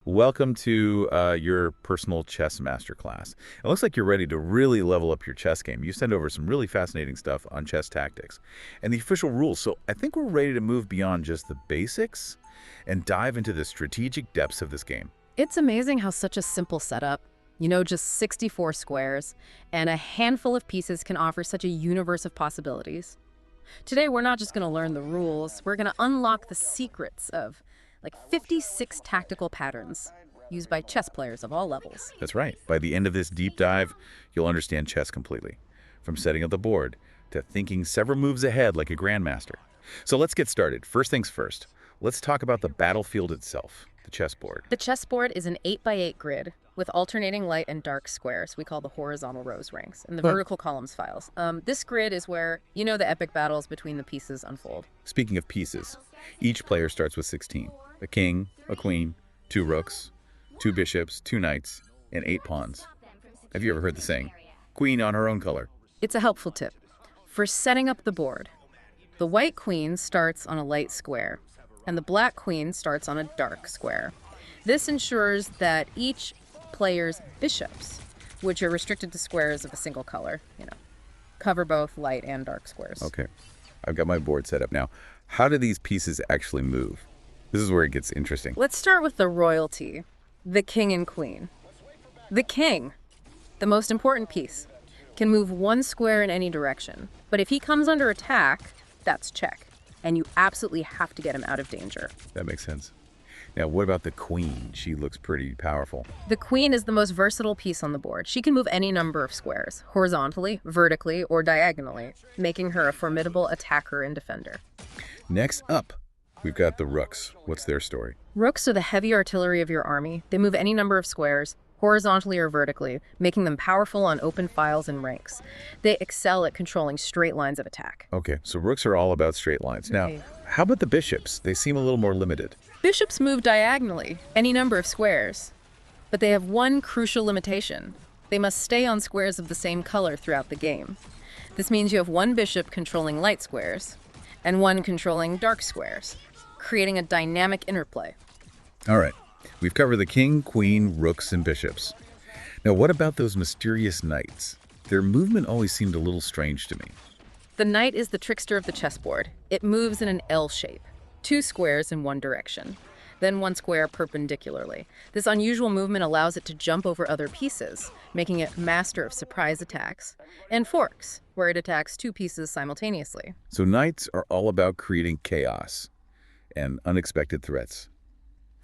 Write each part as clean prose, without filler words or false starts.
Welcome to your personal chess masterclass. It looks like you're ready to really level up your chess game. You send over some really fascinating stuff on chess tactics and the official rules. So I think we're ready to move beyond just the basics and dive into the strategic depths of this game. It's amazing how such a simple setup, just 64 squares, and a handful of pieces can offer such a universe of possibilities. Today, we're not just going to learn the rules, we're going to unlock the secrets of 56 tactical patterns used by chess players of all levels. That's right. By the end of this deep dive, you'll understand chess completely, from setting up the board to thinking several moves ahead like a grandmaster. So let's get started. First things first, let's talk about the battlefield itself, the chessboard. The chessboard is an 8x8 grid with alternating light and dark squares we call the horizontal rows ranks, and the vertical columns files. This grid is where, the epic battles between the pieces unfold. Speaking of pieces, each player starts with 16. A king, a queen, 2 rooks, 2 bishops, 2 knights, and 8 pawns. Have you ever heard the saying, queen on her own color? It's a helpful tip. For setting up the board, the white queen starts on a light square, and the black queen starts on a dark square. This ensures that each player's bishops, which are restricted to squares of a single color, cover both light and dark squares. Okay, I've got my board set up now. How do these pieces actually move? This is where it gets interesting. Let's start with the royalty, the king and queen. The king, the most important piece, can move 1 square in any direction. But if he comes under attack, that's check. And you absolutely have to get him out of danger. That makes sense. Now, what about the queen? She looks pretty powerful. The queen is the most versatile piece on the board. She can move any number of squares, horizontally, vertically, or diagonally, making her a formidable attacker and defender. Next up, we've got the rooks. What's their story? Rooks are the heavy artillery of your army. They move any number of squares, horizontally or vertically, making them powerful on open files and ranks. They excel at controlling straight lines of attack. Okay, so rooks are all about straight lines. Now, how about the bishops? They seem a little more limited. Bishops move diagonally, any number of squares. But they have one crucial limitation. They must stay on squares of the same color throughout the game. This means you have 1 bishop controlling light squares and 1 controlling dark squares, creating a dynamic interplay. All right, we've covered the king, queen, rooks, and bishops. Now, what about those mysterious knights? Their movement always seemed a little strange to me. The knight is the trickster of the chessboard. It moves in an L shape, 2 squares in one direction, then 1 square perpendicularly. This unusual movement allows it to jump over other pieces, making it master of surprise attacks, and forks, where it attacks 2 pieces simultaneously. So knights are all about creating chaos and unexpected threats.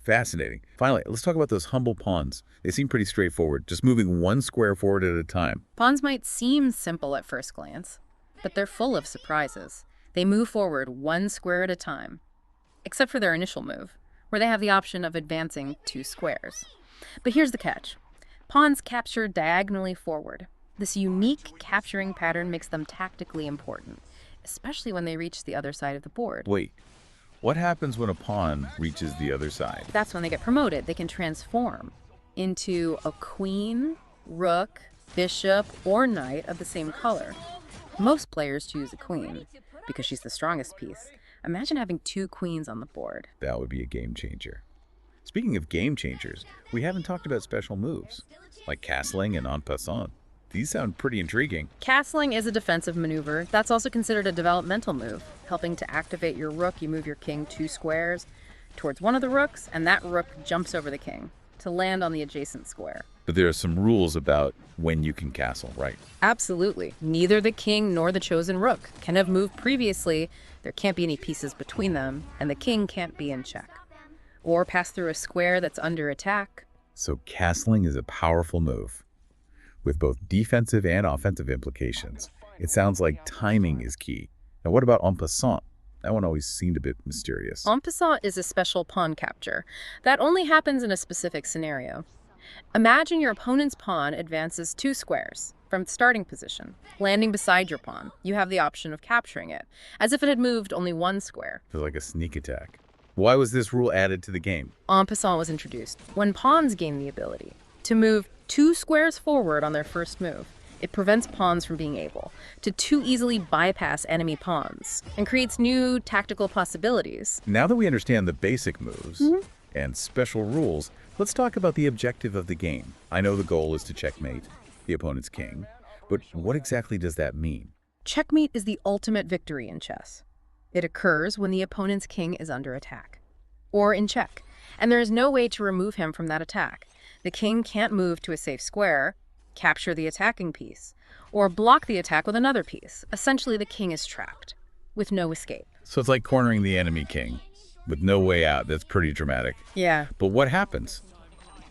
Fascinating. Finally, let's talk about those humble pawns. They seem pretty straightforward, just moving 1 square forward at a time. Pawns might seem simple at first glance, but they're full of surprises. They move forward 1 square at a time, except for their initial move, where they have the option of advancing 2 squares. But here's the catch. Pawns capture diagonally forward. This unique capturing pattern makes them tactically important, especially when they reach the other side of the board. Wait, what happens when a pawn reaches the other side? That's when they get promoted. They can transform into a queen, rook, bishop, or knight of the same color. Most players choose a queen because she's the strongest piece. Imagine having 2 queens on the board. That would be a game changer. Speaking of game changers, we haven't talked about special moves, like castling and en passant. These sound pretty intriguing. Castling is a defensive maneuver. That's also considered a developmental move. Helping to activate your rook, you move your king 2 squares towards one of the rooks, and that rook jumps over the king to land on the adjacent square. But there are some rules about when you can castle, right? Absolutely. Neither the king nor the chosen rook can have moved previously. There can't be any pieces between them, and the king can't be in check or pass through a square that's under attack. So castling is a powerful move with both defensive and offensive implications. It sounds like timing is key. Now, what about en passant? That one always seemed a bit mysterious. En passant is a special pawn capture. That only happens in a specific scenario. Imagine your opponent's pawn advances 2 squares from the starting position, landing beside your pawn. You have the option of capturing it, as if it had moved only 1 square. It's like a sneak attack. Why was this rule added to the game? En passant was introduced when pawns gain the ability to move 2 squares forward on their first move. It prevents pawns from being able to too easily bypass enemy pawns and creates new tactical possibilities. Now that we understand the basic moves and special rules, Let's talk about the objective of the game. I know the goal is to checkmate the opponent's king, but what exactly does that mean? Checkmate is the ultimate victory in chess. It occurs when the opponent's king is under attack, or in check, and there is no way to remove him from that attack. The king can't move to a safe square, capture the attacking piece, or block the attack with another piece. Essentially, the king is trapped, with no escape. So it's like cornering the enemy king with no way out. That's pretty dramatic. Yeah. But what happens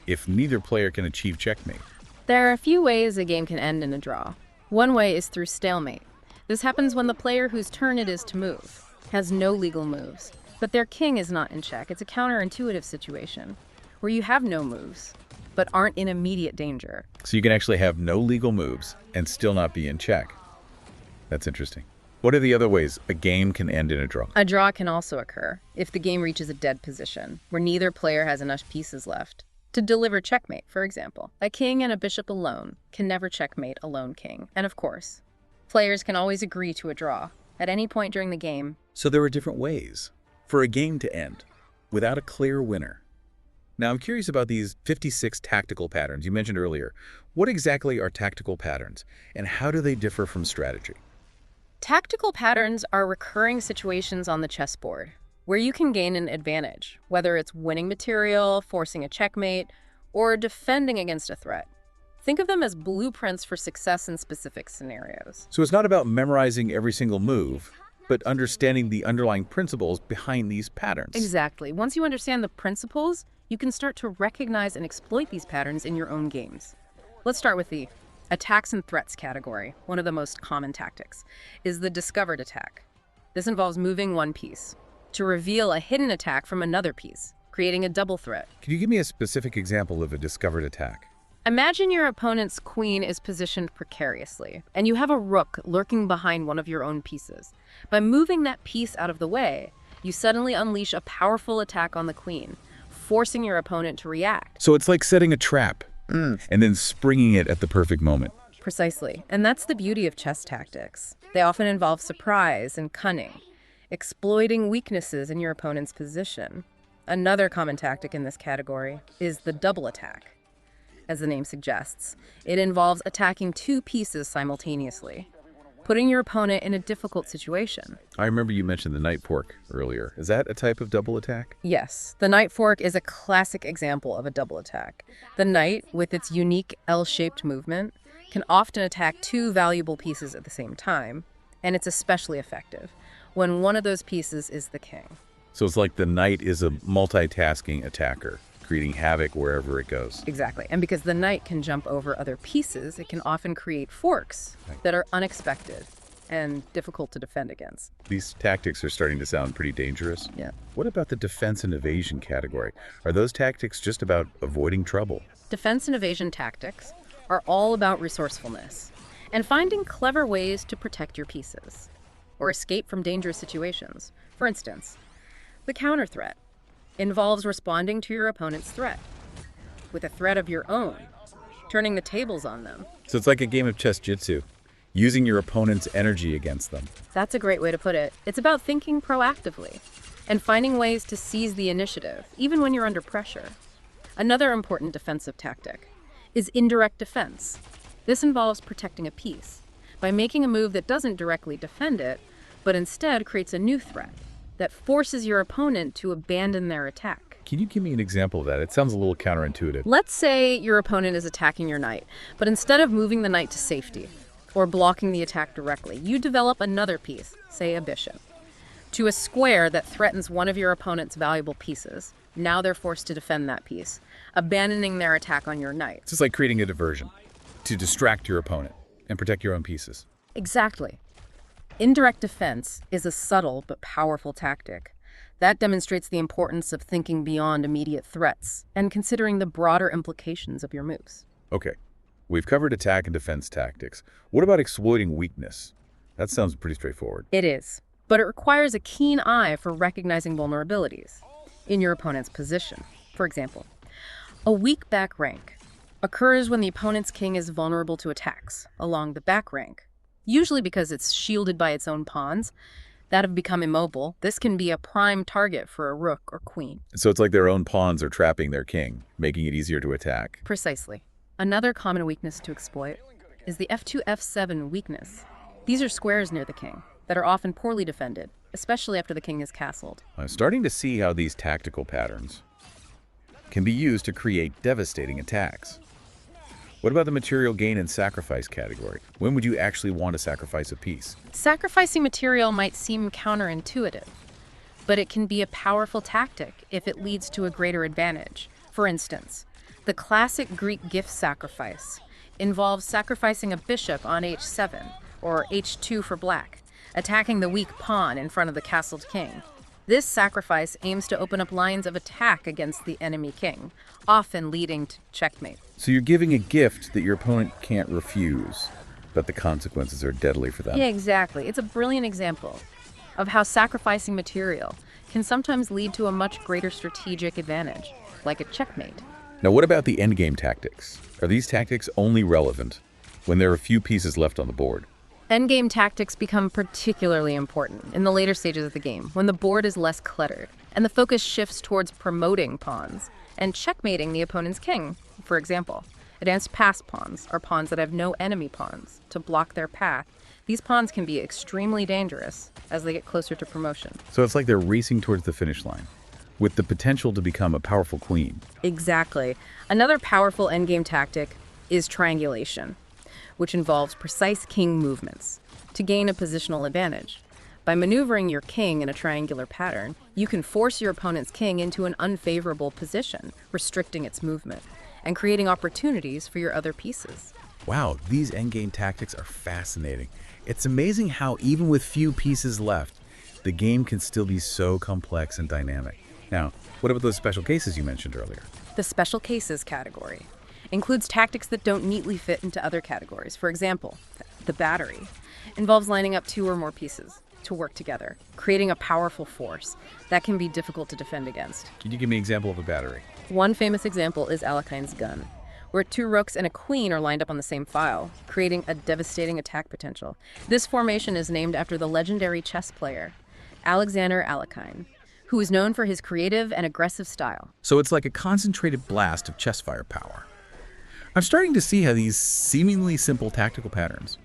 if neither player can achieve checkmate? There are a few ways a game can end in a draw. One way is through stalemate. This happens when the player whose turn it is to move has no legal moves, but their king is not in check. It's a counterintuitive situation where you have no moves, but aren't in immediate danger. So you can actually have no legal moves and still not be in check. That's interesting. What are the other ways a game can end in a draw? A draw can also occur if the game reaches a dead position, where neither player has enough pieces left to deliver checkmate, for example. A king and a bishop alone can never checkmate a lone king. And of course, players can always agree to a draw at any point during the game. So there are different ways for a game to end without a clear winner. Now, I'm curious about these 56 tactical patterns you mentioned earlier. What exactly are tactical patterns, and how do they differ from strategy? Tactical patterns are recurring situations on the chessboard where you can gain an advantage, whether it's winning material, forcing a checkmate, or defending against a threat. Think of them as blueprints for success in specific scenarios. So it's not about memorizing every single move, but understanding the underlying principles behind these patterns. Exactly. Once you understand the principles, you can start to recognize and exploit these patterns in your own games. Let's start with the attacks and threats category. One of the most common tactics is the discovered attack. This involves moving one piece to reveal a hidden attack from another piece, creating a double threat. Can you give me a specific example of a discovered attack? Imagine your opponent's queen is positioned precariously, and you have a rook lurking behind one of your own pieces. By moving that piece out of the way, you suddenly unleash a powerful attack on the queen, forcing your opponent to react. So it's like setting a trap and then springing it at the perfect moment. Precisely. And that's the beauty of chess tactics. They often involve surprise and cunning, exploiting weaknesses in your opponent's position. Another common tactic in this category is the double attack. As the name suggests, it involves attacking two pieces simultaneously, putting your opponent in a difficult situation. I remember you mentioned the knight fork earlier. Is that a type of double attack? Yes, the knight fork is a classic example of a double attack. The knight, with its unique L-shaped movement, can often attack two valuable pieces at the same time, and it's especially effective when one of those pieces is the king. So it's like the knight is a multitasking attacker, creating havoc wherever it goes. Exactly. And because the knight can jump over other pieces, it can often create forks that are unexpected and difficult to defend against. These tactics are starting to sound pretty dangerous. Yeah. What about the defense and evasion category? Are those tactics just about avoiding trouble? Defense and evasion tactics are all about resourcefulness and finding clever ways to protect your pieces or escape from dangerous situations. For instance, the counter threat involves responding to your opponent's threat with a threat of your own, turning the tables on them. So it's like a game of chess jitsu, using your opponent's energy against them. That's a great way to put it. It's about thinking proactively and finding ways to seize the initiative, even when you're under pressure. Another important defensive tactic is indirect defense. This involves protecting a piece by making a move that doesn't directly defend it, but instead creates a new threat that forces your opponent to abandon their attack. Can you give me an example of that? It sounds a little counterintuitive. Let's say your opponent is attacking your knight, but instead of moving the knight to safety or blocking the attack directly, you develop another piece, say a bishop, to a square that threatens one of your opponent's valuable pieces. Now they're forced to defend that piece, abandoning their attack on your knight. It's just like creating a diversion to distract your opponent and protect your own pieces. Exactly. Indirect defense is a subtle but powerful tactic that demonstrates the importance of thinking beyond immediate threats and considering the broader implications of your moves. Okay, we've covered attack and defense tactics. What about exploiting weakness? That sounds pretty straightforward. It is, but it requires a keen eye for recognizing vulnerabilities in your opponent's position. For example, a weak back rank occurs when the opponent's king is vulnerable to attacks along the back rank, usually because it's shielded by its own pawns. that have become immobile, this can be a prime target for a rook or queen. So it's like their own pawns are trapping their king, making it easier to attack. Precisely. Another common weakness to exploit is the f2, f7 weakness. These are squares near the king that are often poorly defended, especially after the king is castled. I'm starting to see how these tactical patterns can be used to create devastating attacks. What about the material gain and sacrifice category? When would you actually want to sacrifice a piece? Sacrificing material might seem counterintuitive, but it can be a powerful tactic if it leads to a greater advantage. For instance, the classic Greek gift sacrifice involves sacrificing a bishop on h7, or h2 for black, attacking the weak pawn in front of the castled king. This sacrifice aims to open up lines of attack against the enemy king, often leading to checkmate. So you're giving a gift that your opponent can't refuse, but the consequences are deadly for them. Yeah, exactly. It's a brilliant example of how sacrificing material can sometimes lead to a much greater strategic advantage, like a checkmate. Now, what about the endgame tactics? Are these tactics only relevant when there are a few pieces left on the board? Endgame tactics become particularly important in the later stages of the game, when the board is less cluttered, and the focus shifts towards promoting pawns and checkmating the opponent's king. For example, advanced pass pawns are pawns that have no enemy pawns to block their path. These pawns can be extremely dangerous as they get closer to promotion. So it's like they're racing towards the finish line, with the potential to become a powerful queen. Exactly. Another powerful endgame tactic is triangulation, which involves precise king movements to gain a positional advantage. By maneuvering your king in a triangular pattern, you can force your opponent's king into an unfavorable position, restricting its movement, and creating opportunities for your other pieces. Wow, these endgame tactics are fascinating. It's amazing how even with few pieces left, the game can still be so complex and dynamic. Now, what about those special cases you mentioned earlier? The special cases category includes tactics that don't neatly fit into other categories. For example, the battery involves lining up two or more pieces to work together, creating a powerful force that can be difficult to defend against. Can you give me an example of a battery? One famous example is Alekine's gun, where two rooks and a queen are lined up on the same file, creating a devastating attack potential. This formation is named after the legendary chess player, Alexander Alekhine, who is known for his creative and aggressive style. So it's like a concentrated blast of chess firepower. I'm starting to see how these seemingly simple tactical patterns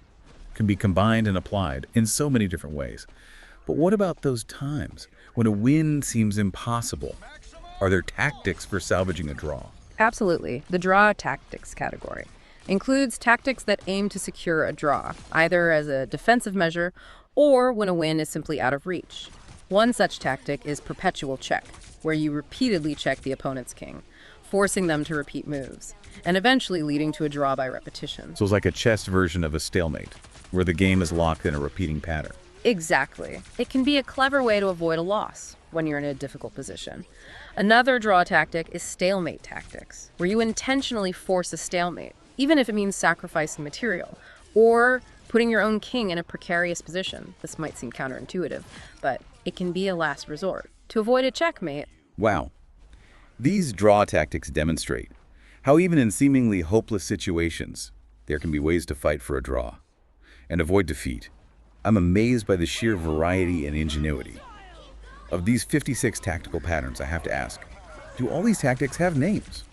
can be combined and applied in so many different ways. But what about those times when a win seems impossible? Are there tactics for salvaging a draw? Absolutely. The draw tactics category includes tactics that aim to secure a draw, either as a defensive measure or when a win is simply out of reach. One such tactic is perpetual check, where you repeatedly check the opponent's king, forcing them to repeat moves, and eventually leading to a draw by repetition. So it's like a chess version of a stalemate, where the game is locked in a repeating pattern. Exactly. It can be a clever way to avoid a loss when you're in a difficult position. Another draw tactic is stalemate tactics, where you intentionally force a stalemate, even if it means sacrificing material, or putting your own king in a precarious position. This might seem counterintuitive, but it can be a last resort to avoid a checkmate. Wow. These draw tactics demonstrate how even in seemingly hopeless situations, there can be ways to fight for a draw and avoid defeat. I'm amazed by the sheer variety and ingenuity. Of these 56 tactical patterns, I have to ask, do all these tactics have names?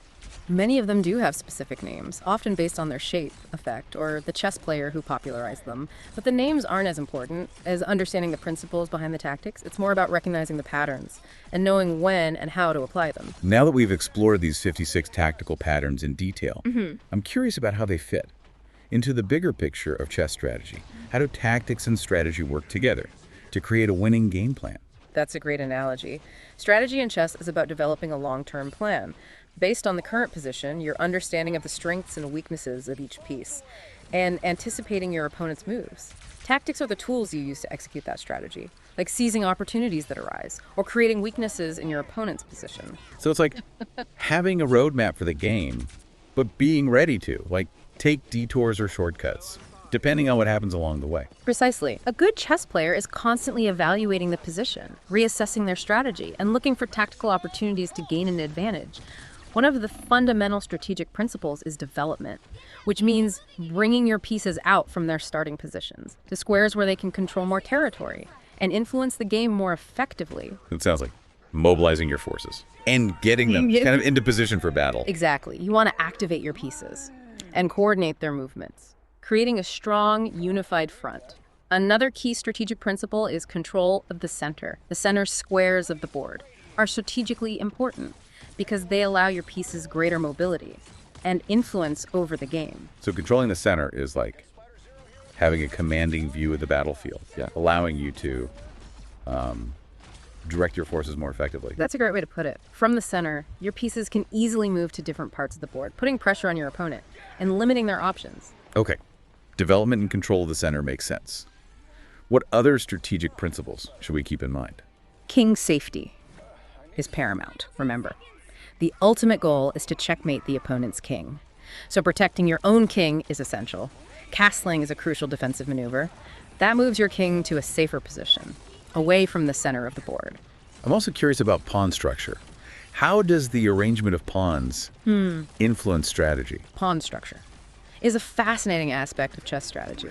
Many of them do have specific names, often based on their shape, effect, or the chess player who popularized them. But the names aren't as important as understanding the principles behind the tactics. It's more about recognizing the patterns and knowing when and how to apply them. Now that we've explored these 56 tactical patterns in detail, I'm curious about how they fit into the bigger picture of chess strategy. How do tactics and strategy work together to create a winning game plan? That's a great analogy. Strategy in chess is about developing a long-term plan based on the current position, your understanding of the strengths and weaknesses of each piece, and anticipating your opponent's moves. Tactics are the tools you use to execute that strategy, like seizing opportunities that arise or creating weaknesses in your opponent's position. So it's like having a roadmap for the game, but being ready to, like, take detours or shortcuts, depending on what happens along the way. Precisely. A good chess player is constantly evaluating the position, reassessing their strategy, and looking for tactical opportunities to gain an advantage. One of the fundamental strategic principles is development, which means bringing your pieces out from their starting positions to squares where they can control more territory and influence the game more effectively. It sounds like mobilizing your forces and getting them Yeah. kind of into position for battle. Exactly. You want to activate your pieces and coordinate their movements, creating a strong, unified front. Another key strategic principle is control of the center. The center squares of the board are strategically important because they allow your pieces greater mobility and influence over the game. So controlling the center is like having a commanding view of the battlefield, allowing you to direct your forces more effectively. That's a great way to put it. From the center, your pieces can easily move to different parts of the board, putting pressure on your opponent and limiting their options. Okay, development and control of the center makes sense. What other strategic principles should we keep in mind? King safety is paramount, remember. The ultimate goal is to checkmate the opponent's king. So protecting your own king is essential. Castling is a crucial defensive maneuver. That moves your king to a safer position, away from the center of the board. I'm also curious about pawn structure. How does the arrangement of pawns influence strategy? Pawn structure is a fascinating aspect of chess strategy.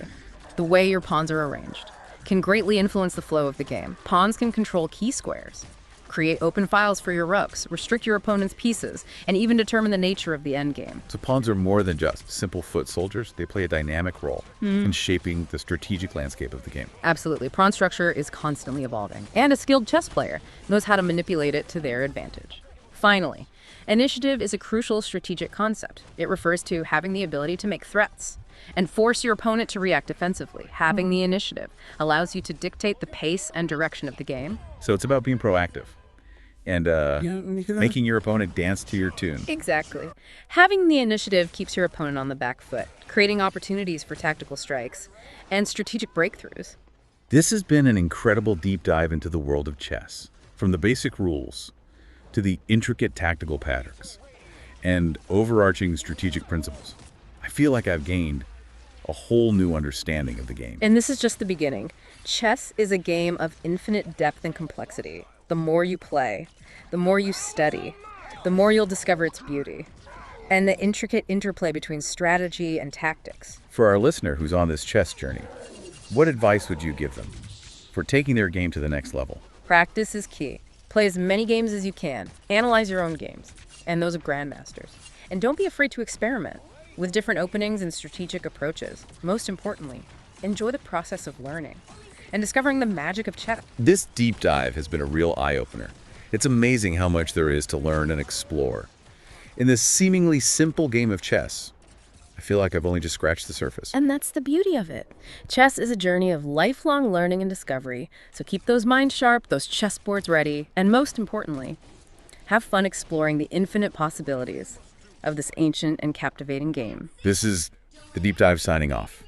The way your pawns are arranged can greatly influence the flow of the game. Pawns can control key squares, create open files for your rooks, restrict your opponent's pieces, and even determine the nature of the endgame. So pawns are more than just simple foot soldiers. They play a dynamic role in shaping the strategic landscape of the game. Absolutely. Pawn structure is constantly evolving, and a skilled chess player knows how to manipulate it to their advantage. Finally, initiative is a crucial strategic concept. It refers to having the ability to make threats and force your opponent to react defensively. Having the initiative allows you to dictate the pace and direction of the game. So it's about being proactive and making your opponent dance to your tune. Exactly. Having the initiative keeps your opponent on the back foot, creating opportunities for tactical strikes and strategic breakthroughs. This has been an incredible deep dive into the world of chess, from the basic rules to the intricate tactical patterns and overarching strategic principles. I feel like I've gained a whole new understanding of the game. And this is just the beginning. Chess is a game of infinite depth and complexity. The more you play, the more you study, the more you'll discover its beauty and the intricate interplay between strategy and tactics. For our listener who's on this chess journey, what advice would you give them for taking their game to the next level? Practice is key. Play as many games as you can. Analyze your own games and those of grandmasters. And don't be afraid to experiment with different openings and strategic approaches. Most importantly, enjoy the process of learning and discovering the magic of chess. This deep dive has been a real eye-opener. It's amazing how much there is to learn and explore. In this seemingly simple game of chess, I feel like I've only just scratched the surface. And that's the beauty of it. Chess is a journey of lifelong learning and discovery, so keep those minds sharp, those chessboards ready, and most importantly, have fun exploring the infinite possibilities of this ancient and captivating game. This is the Deep Dive signing off.